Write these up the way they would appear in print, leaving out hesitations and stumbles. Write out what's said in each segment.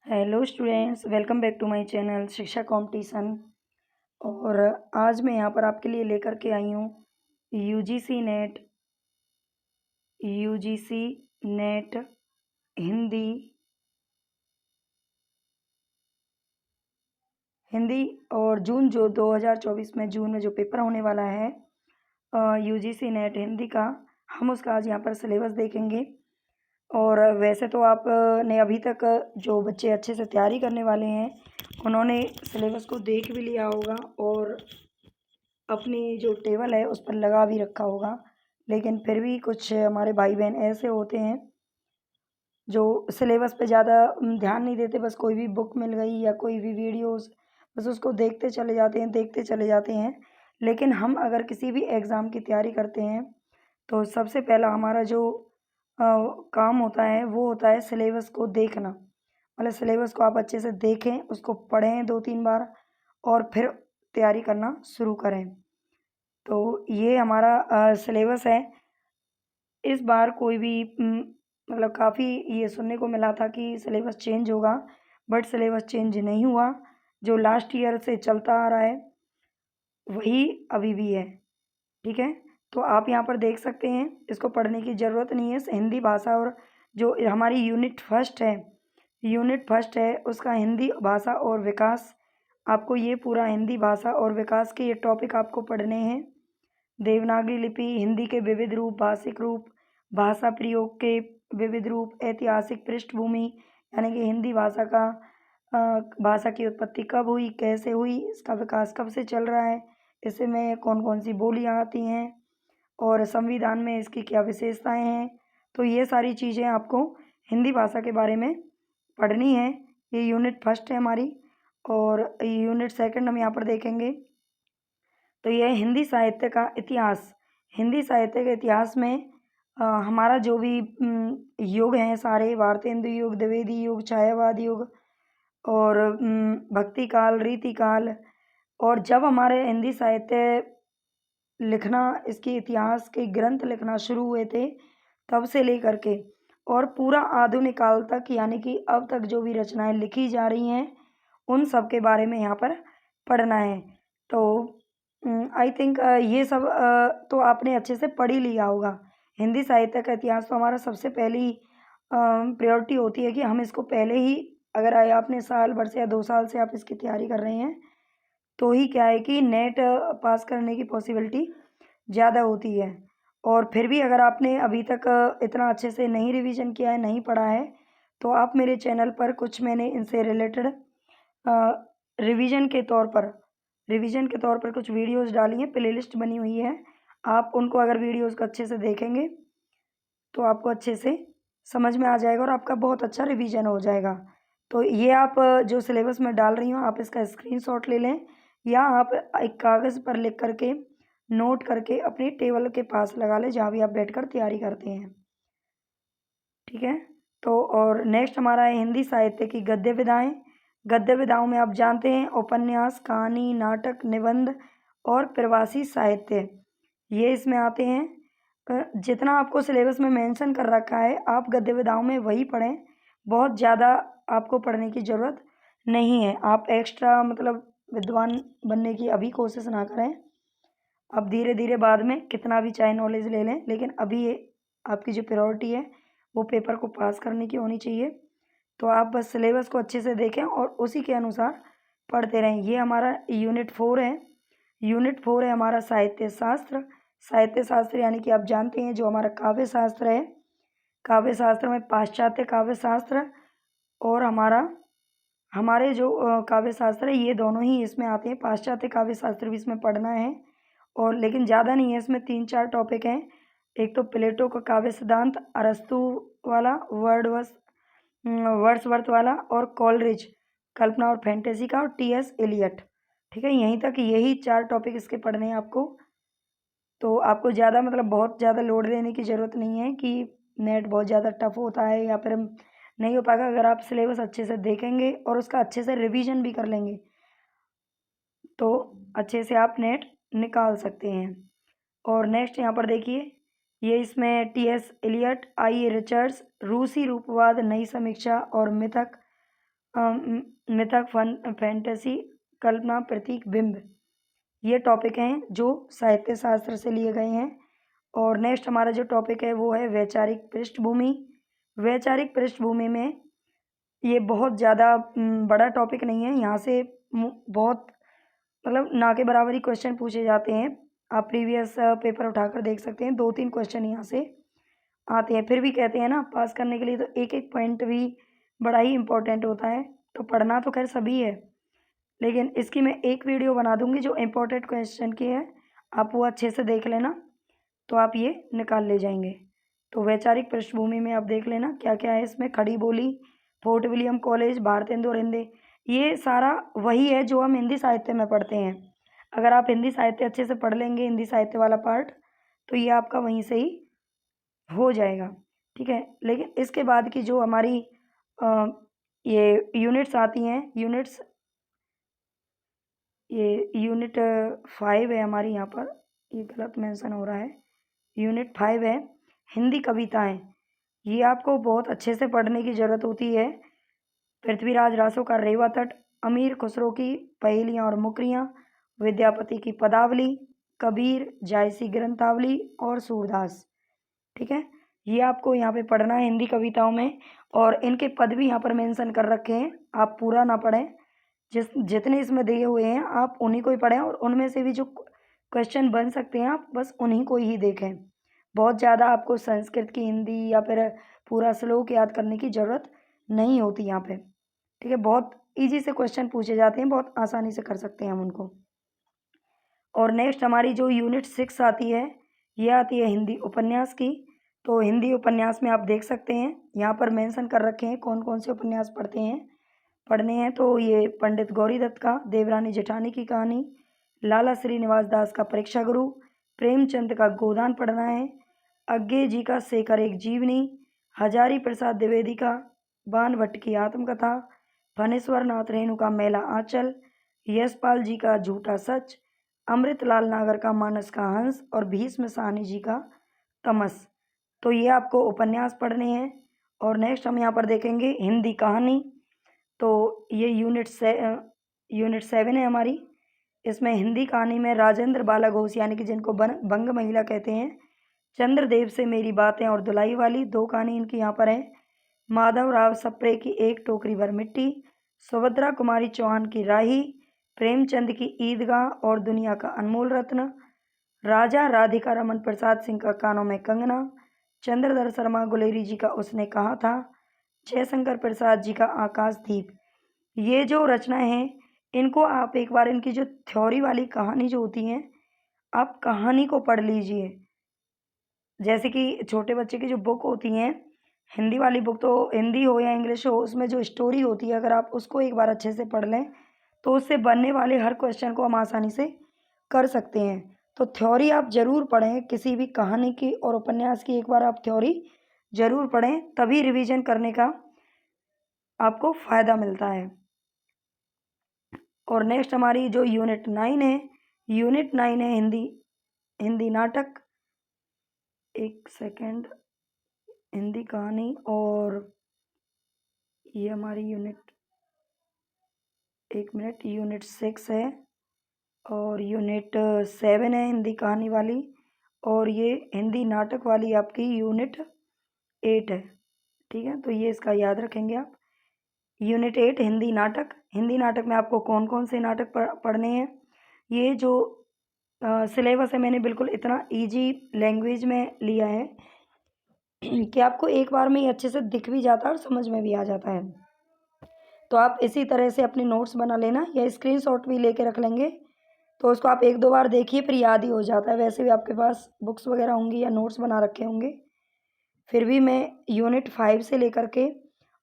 Hello students, welcome back to my channel Shiksha competition. और आज मैं यहाँ पर आपके लिए लेकर के आई हूँ यूजीसी नेट हिंदी हिंदी और जून जो 2024 में जून में जो पेपर होने वाला है यूजीसी नेट हिंदी का, हम उसका आज यहाँ पर सिलेबस देखेंगे। और वैसे तो आप ने अभी तक जो बच्चे अच्छे से तैयारी करने वाले हैं उन्होंने सिलेबस को देख भी लिया होगा और अपनी जो टेबल है उस पर लगा भी रखा होगा। लेकिन फिर भी कुछ हमारे भाई बहन ऐसे होते हैं जो सिलेबस पे ज़्यादा ध्यान नहीं देते, बस कोई भी बुक मिल गई या कोई भी वीडियोस बस उसको देखते चले जाते हैं। लेकिन हम अगर किसी भी एग्ज़ाम की तैयारी करते हैं तो सबसे पहला हमारा जो काम होता है वो होता है सिलेबस को देखना। मतलब सिलेबस को आप अच्छे से देखें, उसको पढ़ें 2-3 बार और फिर तैयारी करना शुरू करें। तो ये हमारा सिलेबस है। इस बार कोई भी मतलब काफ़ी ये सुनने को मिला था कि सिलेबस चेंज होगा, बट सिलेबस चेंज नहीं हुआ। जो लास्ट ईयर से चलता आ रहा है वही अभी भी है। ठीक है, तो आप यहाँ पर देख सकते हैं, इसको पढ़ने की ज़रूरत नहीं है। हिंदी भाषा और जो हमारी यूनिट फर्स्ट है उसका हिंदी भाषा और विकास, आपको ये पूरा हिंदी भाषा और विकास के ये टॉपिक आपको पढ़ने हैं। देवनागरी लिपि, हिंदी के विविध रूप, भाषिक रूप, भाषा प्रयोग के विविध रूप, ऐतिहासिक पृष्ठभूमि, यानी कि हिंदी भाषा का भाषा की उत्पत्ति कब हुई, कैसे हुई, इसका विकास कब से चल रहा है, इसमें कौन कौन सी बोलियाँ आती हैं और संविधान में इसकी क्या विशेषताएं हैं। तो ये सारी चीज़ें आपको हिंदी भाषा के बारे में पढ़नी है। ये यूनिट फर्स्ट है हमारी। और यूनिट सेकंड हम यहाँ पर देखेंगे तो यह हिंदी साहित्य का इतिहास। हिंदी साहित्य के इतिहास में हमारा जो भी युग हैं सारे, भारतेंदु युग, द्विवेदी युग, छायावाद युग और भक्ति काल, रीति काल। और जब हमारे हिंदी साहित्य लिखना, इसके इतिहास के ग्रंथ लिखना शुरू हुए थे तब से लेकर के और पूरा आधुनिक काल तक, यानी कि अब तक जो भी रचनाएं लिखी जा रही हैं उन सब के बारे में यहाँ पर पढ़ना है। तो आई थिंक ये सब तो आपने अच्छे से पढ़ ही लिया होगा। हिंदी साहित्य का इतिहास तो हमारा सबसे पहली प्रायोरिटी होती है कि हम इसको पहले ही, अगर आपने साल भर से या 2 साल से आप इसकी तैयारी कर रहे हैं तो ही क्या है कि नेट पास करने की पॉसिबिलिटी ज़्यादा होती है। और फिर भी अगर आपने अभी तक इतना अच्छे से नहीं रिवीजन किया है, नहीं पढ़ा है, तो आप मेरे चैनल पर कुछ मैंने इनसे रिलेटेड रिवीजन के तौर पर कुछ वीडियोस डाली हैं, प्लेलिस्ट बनी हुई है। आप उनको अगर वीडियोस को अच्छे से देखेंगे तो आपको अच्छे से समझ में आ जाएगा और आपका बहुत अच्छा रिवीजन हो जाएगा। तो ये आप जो सिलेबस में डाल रही हूँ आप इसका स्क्रीनशॉट ले लें या आप एक कागज़ पर लिख करके नोट करके अपनी टेबल के पास लगा लें जहाँ भी आप बैठकर तैयारी करते हैं। ठीक है, तो और नेक्स्ट हमारा है हिंदी साहित्य की गद्य विधाएं। गद्य विधाओं में आप जानते हैं उपन्यास, कहानी, नाटक, निबंध और प्रवासी साहित्य, ये इसमें आते हैं। जितना आपको सिलेबस में मेंशन कर रखा है आप गद्य विधाओं में वही पढ़ें, बहुत ज़्यादा आपको पढ़ने की ज़रूरत नहीं है। आप एक्स्ट्रा मतलब विद्वान बनने की अभी कोशिश ना करें, अब धीरे धीरे बाद में कितना भी चाहे नॉलेज ले लें, लेकिन अभी ये आपकी जो प्रायोरिटी है वो पेपर को पास करने की होनी चाहिए। तो आप बस सिलेबस को अच्छे से देखें और उसी के अनुसार पढ़ते रहें। ये हमारा यूनिट 4 है। यूनिट 4 है हमारा साहित्य शास्त्र। साहित्य शास्त्र यानी कि आप जानते हैं जो हमारा काव्य शास्त्र है, काव्य शास्त्र में पाश्चात्य काव्य शास्त्र और हमारे जो काव्य शास्त्र है ये दोनों ही इसमें आते हैं। पाश्चात्य काव्य शास्त्र भी इसमें पढ़ना है और लेकिन ज़्यादा नहीं है, इसमें 3-4 टॉपिक हैं। एक तो प्लेटो का काव्य सिद्धांत, अरस्तु वाला, वर्ड्सवर्थ वाला और कॉलरिज कल्पना और फैंटेसी का और टी.एस. एलियट। ठीक है, यहीं तक यही 4 टॉपिक इसके पढ़ने हैं आपको। तो आपको ज़्यादा मतलब बहुत ज़्यादा लोड लेने की ज़रूरत नहीं है कि नेट बहुत ज़्यादा टफ होता है या फिर नहीं हो पाएगा। अगर आप सिलेबस अच्छे से देखेंगे और उसका अच्छे से रिवीजन भी कर लेंगे तो अच्छे से आप नेट निकाल सकते हैं। और नेक्स्ट यहाँ पर देखिए, ये इसमें टी.एस. एलियट, आई. रिचर्ड्स, रूसी रूपवाद, नई समीक्षा और मिथक मिथक, फन, फैंटेसी, कल्पना, प्रतीक, बिंब, ये टॉपिक हैं जो साहित्य शास्त्र से लिए गए हैं। और नेक्स्ट हमारा जो टॉपिक है वो है वैचारिक पृष्ठभूमि। वैचारिक पृष्ठभूमि में ये बहुत ज़्यादा बड़ा टॉपिक नहीं है, यहाँ से बहुत मतलब ना के बराबर ही क्वेश्चन पूछे जाते हैं। आप प्रीवियस पेपर उठाकर देख सकते हैं, 2-3 क्वेश्चन यहाँ से आते हैं। फिर भी कहते हैं ना, पास करने के लिए तो एक एक पॉइंट भी बड़ा ही इम्पोर्टेंट होता है। तो पढ़ना तो खैर सभी है, लेकिन इसकी मैं एक वीडियो बना दूंगी जो इम्पोर्टेंट क्वेश्चन की है, आप वो अच्छे से देख लेना तो आप ये निकाल ले जाएंगे। तो वैचारिक पृष्ठभूमि में आप देख लेना क्या क्या है इसमें। खड़ी बोली, फोर्ट विलियम कॉलेज, भारतेंदु और हिंदी, ये सारा वही है जो हम हिंदी साहित्य में पढ़ते हैं। अगर आप हिंदी साहित्य अच्छे से पढ़ लेंगे, हिंदी साहित्य वाला पार्ट, तो ये आपका वहीं से ही हो जाएगा, ठीक है। लेकिन इसके बाद की जो हमारी ये यूनिट्स आती हैं, ये यूनिट 5 है हमारी, यहाँ पर ये गलत मेंशन हो रहा है, यूनिट 5 है हिंदी कविताएं। ये आपको बहुत अच्छे से पढ़ने की ज़रूरत होती है। पृथ्वीराज रासो का रेवा तट, अमीर खुसरो की पहेलियाँ और मुकरियाँ, विद्यापति की पदावली, कबीर, जायसी ग्रंथावली और सूरदास, ठीक है। ये आपको यहाँ पे पढ़ना है हिंदी कविताओं में। और इनके पद भी यहाँ पर मेंशन कर रखे हैं, आप पूरा ना पढ़ें, जितने इसमें दिए हुए हैं आप उन्हीं को ही पढ़ें, और उनमें से भी जो क्वेश्चन बन सकते हैं आप बस उन्हीं को ही देखें। बहुत ज़्यादा आपको संस्कृत की हिंदी या फिर पूरा श्लोक याद करने की ज़रूरत नहीं होती यहाँ पे, ठीक है। बहुत ईजी से क्वेश्चन पूछे जाते हैं, बहुत आसानी से कर सकते हैं हम उनको। और नेक्स्ट हमारी जो यूनिट 6 आती है, ये आती है हिंदी उपन्यास की। तो हिंदी उपन्यास में आप देख सकते हैं यहाँ पर मेंशन कर रखे हैं कौन कौन से उपन्यास पढ़ने हैं। तो ये पंडित गौरी दत्त का देवरानी जेठानी की कहानी, लाला श्रीनिवास दास का परीक्षा गुरु, प्रेमचंद का गोदान पढ़ना है, अज्ञे जी का शेखर एक जीवनी, हजारी प्रसाद द्विवेदी का बाण भट्ट की आत्मकथा, फणेश्वर नाथ रेणु का मेला आंचल, यशपाल जी का झूठा सच, अमृतलाल नागर का मानस का हंस और भीष्म साहनी जी का तमस। तो ये आपको उपन्यास पढ़ने हैं। और नेक्स्ट हम यहाँ पर देखेंगे हिंदी कहानी। तो ये यूनिट 7 है हमारी। इसमें हिंदी कहानी में राजेंद्र बाला घोष, यानी कि जिनको बंग महिला कहते हैं, चंद्रदेव से मेरी बातें और धुलाई वाली, 2 कहानी इनकी यहाँ पर है। माधव राव सप्रे की एक टोकरी भर मिट्टी, सुभद्रा कुमारी चौहान की राही, प्रेमचंद की ईदगाह और दुनिया का अनमोल रत्न, राजा राधिका रमन प्रसाद सिंह का कानों में कंगना, चंद्रधर शर्मा गुलेरी जी का उसने कहा था, जयशंकर प्रसाद जी का आकाशदीप। ये जो रचनाएं हैं इनको आप एक बार इनकी जो थ्योरी वाली कहानी जो होती है, आप कहानी को पढ़ लीजिए। जैसे कि छोटे बच्चे की जो बुक होती हैं, हिंदी वाली बुक, तो हिंदी हो या इंग्लिश हो, उसमें जो स्टोरी होती है अगर आप उसको एक बार अच्छे से पढ़ लें तो उससे बनने वाले हर क्वेश्चन को हम आसानी से कर सकते हैं। तो थ्योरी आप ज़रूर पढ़ें किसी भी कहानी की और उपन्यास की, एक बार आप थ्योरी ज़रूर पढ़ें, तभी रिवीजन करने का आपको फ़ायदा मिलता है। और नेक्स्ट हमारी जो यूनिट 9 है, यूनिट 9 है हिंदी नाटक, एक सेकेंड, हिंदी कहानी। और ये हमारी यूनिट, एक मिनट, यूनिट 6 है और यूनिट 7 है हिंदी कहानी वाली, और ये हिंदी नाटक वाली आपकी यूनिट 8 है, ठीक है। तो ये इसका याद रखेंगे आप। यूनिट 8 हिंदी नाटक। हिंदी नाटक में आपको कौन कौन से नाटक पढ़ने हैं, ये जो सिलेबस है मैंने बिल्कुल इतना इजी लैंग्वेज में लिया है कि आपको एक बार में ही अच्छे से दिख भी जाता है और समझ में भी आ जाता है। तो आप इसी तरह से अपने नोट्स बना लेना या स्क्रीनशॉट भी लेके रख लेंगे, तो उसको आप 1-2 बार देखिए फिर याद ही हो जाता है। वैसे भी आपके पास बुक्स वगैरह होंगी या नोट्स बना रखे होंगे। फिर भी मैं यूनिट 5 से लेकर के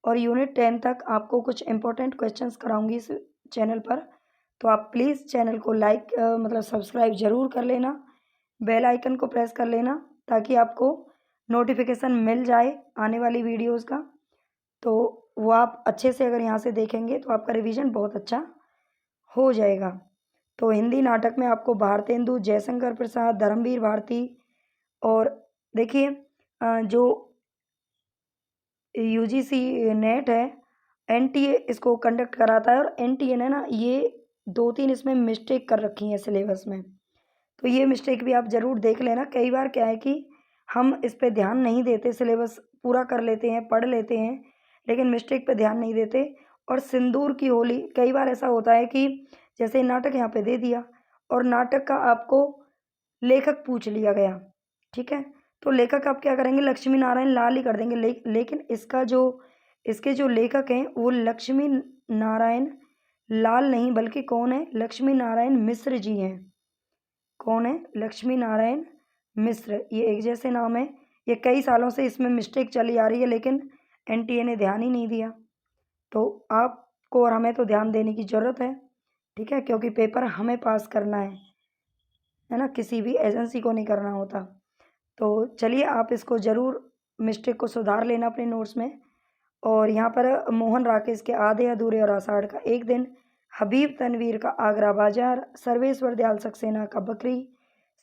और यूनिट 10 तक आपको कुछ इम्पोर्टेंट क्वेश्चंस कराऊंगी इस चैनल पर। तो आप प्लीज़ चैनल को लाइक मतलब सब्सक्राइब ज़रूर कर लेना, बेल आइकन को प्रेस कर लेना ताकि आपको नोटिफिकेशन मिल जाए आने वाली वीडियोज़ का। तो वो आप अच्छे से अगर यहाँ से देखेंगे तो आपका रिवीजन बहुत अच्छा हो जाएगा। तो हिंदी नाटक में आपको भारतेंदु, जयशंकर प्रसाद, धर्मवीर भारती, और देखिए जो यूजीसी नेट है, एनटीए इसको कंडक्ट कराता है और एनटीए ने ना ये 2-3 इसमें मिस्टेक कर रखी हैं सिलेबस में। तो ये मिस्टेक भी आप ज़रूर देख लेना। कई बार क्या है कि हम इस पे ध्यान नहीं देते, सिलेबस पूरा कर लेते हैं, पढ़ लेते हैं, लेकिन मिस्टेक पे ध्यान नहीं देते। और सिंदूर की होली, कई बार ऐसा होता है कि जैसे नाटक यहाँ पे दे दिया और नाटक का आपको लेखक पूछ लिया गया, ठीक है? तो लेखक आप क्या करेंगे, लक्ष्मी नारायण लाल ही कर देंगे। लेकिन इसके जो लेखक हैं वो लक्ष्मी नारायण लाल नहीं, बल्कि कौन है, लक्ष्मी नारायण मिश्र जी हैं। कौन है, लक्ष्मी नारायण मिश्र। ये एक जैसे नाम है। ये कई सालों से इसमें मिस्टेक चली आ रही है, लेकिन एनटीए ने ध्यान ही नहीं दिया। तो आपको और हमें तो ध्यान देने की ज़रूरत है, ठीक है? क्योंकि पेपर हमें पास करना है ना, किसी भी एजेंसी को नहीं करना होता। तो चलिए, आप इसको ज़रूर मिस्टेक को सुधार लेना अपने नोट्स में। और यहाँ पर मोहन राकेश के आधे अधूरे और आषाढ़ का एक दिन, हबीब तनवीर का आगरा बाजार, सर्वेश्वर दयाल सक्सेना का बकरी,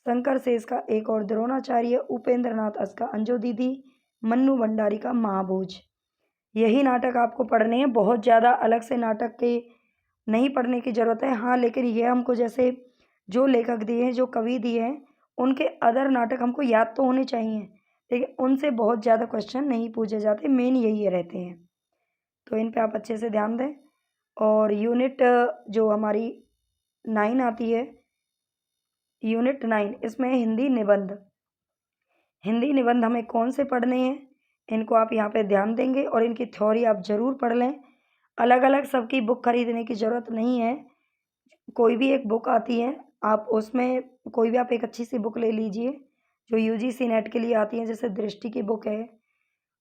शंकर शेष का एक और द्रोणाचार्य, उपेंद्र नाथ अस का अंजू दीदी, मन्नू भंडारी का महाभोज। यही नाटक आपको पढ़ने हैं। बहुत ज़्यादा अलग से नाटक के नहीं पढ़ने की ज़रूरत है। हाँ, लेकिन ये हमको जैसे जो लेखक दिए हैं, जो कवि दिए हैं, उनके अदर नाटक हमको याद तो होने चाहिए, लेकिन उनसे बहुत ज़्यादा क्वेश्चन नहीं पूछे जाते, मेन यही रहते हैं। तो इन पे आप अच्छे से ध्यान दें। और यूनिट जो हमारी 9 आती है, यूनिट 9, इसमें हिंदी निबंध। हिंदी निबंध हमें कौन से पढ़ने हैं, इनको आप यहाँ पे ध्यान देंगे और इनकी थ्योरी आप ज़रूर पढ़ लें। अलग अलग सबकी बुक खरीदने की ज़रूरत नहीं है। कोई भी एक बुक आती है, आप उसमें कोई भी आप एक अच्छी सी बुक ले लीजिए जो यूजीसी नेट के लिए आती है। जैसे दृष्टि की बुक है,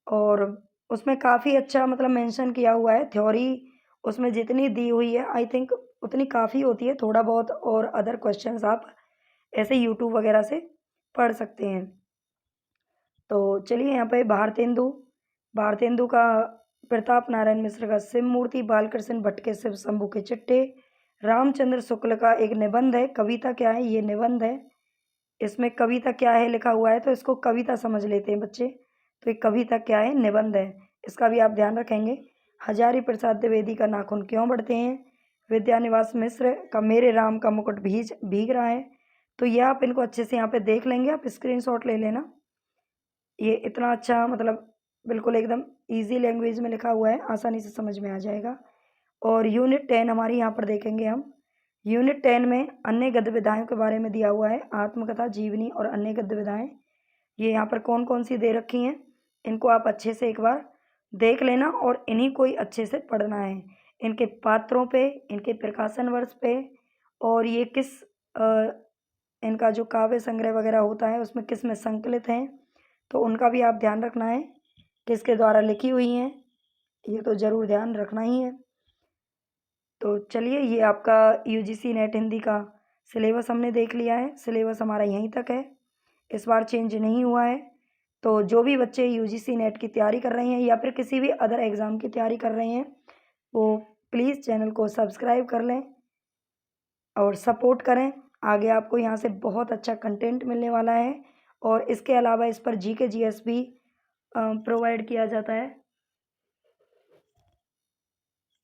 और उसमें काफ़ी अच्छा मतलब मेंशन किया हुआ है। थ्योरी उसमें जितनी दी हुई है, आई थिंक उतनी काफ़ी होती है। थोड़ा बहुत और अदर क्वेश्चंस आप ऐसे यूट्यूब वगैरह से पढ़ सकते हैं। तो चलिए, यहाँ पे भारतेंदु का प्रताप नारायण मिश्र का शिव मूर्ति, बालकृष्ण भट्ट के शिव शंभू के चिट्टे, रामचंद्र शुक्ल का एक निबंध है। कविता क्या है, ये निबंध है। इसमें कविता क्या है लिखा हुआ है, तो इसको कविता समझ लेते हैं बच्चे। तो ये कविता क्या है, निबंध है, इसका भी आप ध्यान रखेंगे। हजारी प्रसाद द्विवेदी का नाखून क्यों बढ़ते हैं, विद्यानिवास मिश्र का मेरे राम का मुकुट भीग रहा है। तो ये आप इनको अच्छे से यहाँ पे देख लेंगे, आप स्क्रीनशॉट ले लेना। ये इतना अच्छा मतलब बिल्कुल एकदम इजी लैंग्वेज में लिखा हुआ है, आसानी से समझ में आ जाएगा। और यूनिट 10 हमारी यहाँ पर देखेंगे हम। यूनिट 10 में अन्य गद्य विधाओं के बारे में दिया हुआ है, आत्मकथा, जीवनी और अन्य गद्य विधाएँ। ये यहाँ पर कौन कौन सी दे रखी हैं, इनको आप अच्छे से एक बार देख लेना और इन्हीं को ही अच्छे से पढ़ना है। इनके पात्रों पे, इनके प्रकाशन वर्ष पे, और ये किस इनका जो काव्य संग्रह वगैरह होता है उसमें किस में संकलित हैं, तो उनका भी आप ध्यान रखना है, किसके द्वारा लिखी हुई हैं, ये तो ज़रूर ध्यान रखना ही है। तो चलिए, ये आपका यूजीसी नेट हिंदी का सिलेबस हमने देख लिया है। सिलेबस हमारा यहीं तक है, इस बार चेंज नहीं हुआ है। तो जो भी बच्चे यूजीसी नेट की तैयारी कर रहे हैं या फिर किसी भी अदर एग्ज़ाम की तैयारी कर रहे हैं, वो प्लीज़ चैनल को सब्सक्राइब कर लें और सपोर्ट करें। आगे आपको यहाँ से बहुत अच्छा कंटेंट मिलने वाला है। और इसके अलावा इस पर जीके जीएस भी प्रोवाइड किया जाता है।